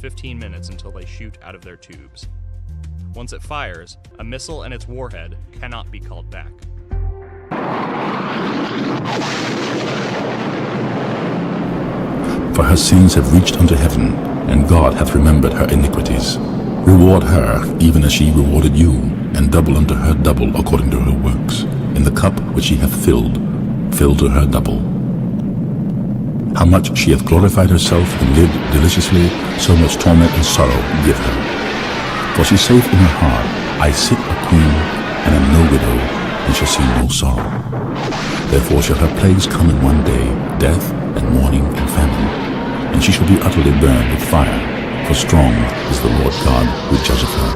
15 minutes until they shoot out of their tubes. Once it fires, a missile and its warhead cannot be called back. For her sins have reached unto heaven, and God hath remembered her iniquities. Reward her, even as she rewarded you, and double unto her double according to her works. In the cup which she hath filled, fill to her double. How much she hath glorified herself and lived deliciously, so much torment and sorrow give her. For she saith in her heart, I sit a queen, and am no widow, and shall see no sorrow. Therefore shall her plagues come in one day, death, and mourning, and famine. And she shall be utterly burned with fire, for strong is the Lord God who judgeth her.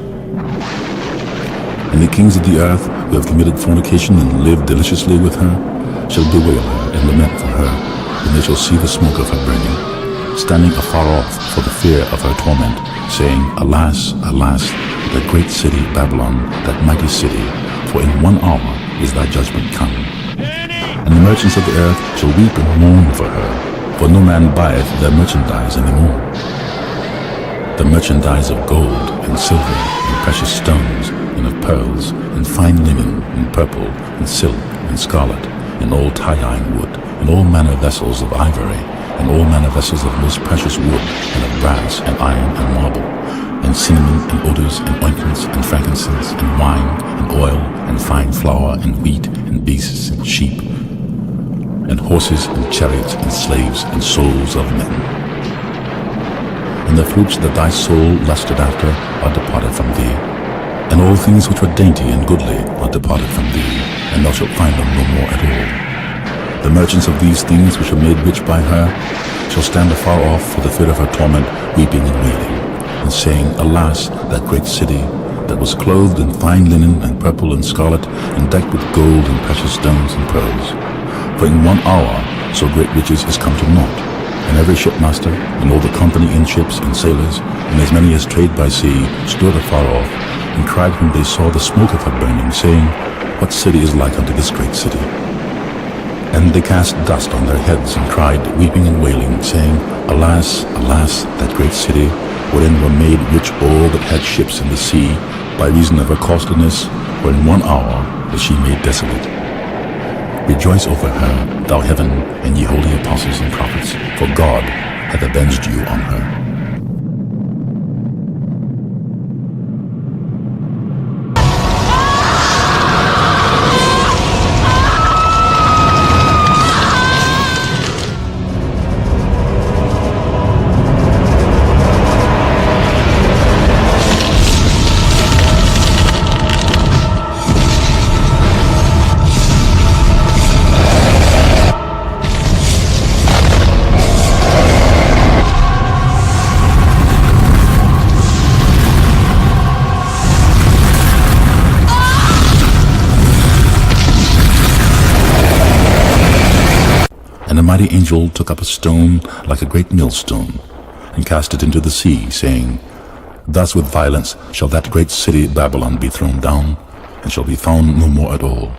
And the kings of the earth, who have committed fornication and lived deliciously with her, shall bewail her and lament for her, when they shall see the smoke of her burning, standing afar off for the fear of her torment, saying, Alas, alas, that great city Babylon, that mighty city, for in 1 hour is thy judgment come. And the merchants of the earth shall weep and mourn for her, for no man buyeth their merchandise any more. The merchandise of gold and silver and precious stones and of pearls and fine linen and purple and silk and scarlet and all tie-dyeing wood and all manner vessels of ivory and all manner vessels of most precious wood and of brass and iron and marble and cinnamon and odors and ointments and frankincense and wine and oil and fine flour and wheat and beasts and sheep and horses and chariots and slaves and souls of men. And the fruits that thy soul lusted after are departed from thee, and all things which were dainty and goodly are departed from thee, and thou shalt find them no more at all. The merchants of these things which are made rich by her shall stand afar off for the fear of her torment, weeping and wailing, and saying, Alas, that great city, that was clothed in fine linen and purple and scarlet, and decked with gold and precious stones and pearls. For in 1 hour so great riches is come to naught. And every shipmaster, and all the company in ships and sailors, and as many as trade by sea, stood afar off, and cried when they saw the smoke of her burning, saying, What city is like unto this great city? And they cast dust on their heads, and cried, weeping and wailing, saying, Alas, alas, that great city, wherein were made rich all that had ships in the sea, by reason of her costliness, for in 1 hour was she made desolate. Rejoice over her, thou heaven, and ye holy apostles and prophets, for God hath avenged you on her. And the mighty angel took up a stone like a great millstone, and cast it into the sea, saying, Thus with violence shall that great city Babylon be thrown down, and shall be found no more at all.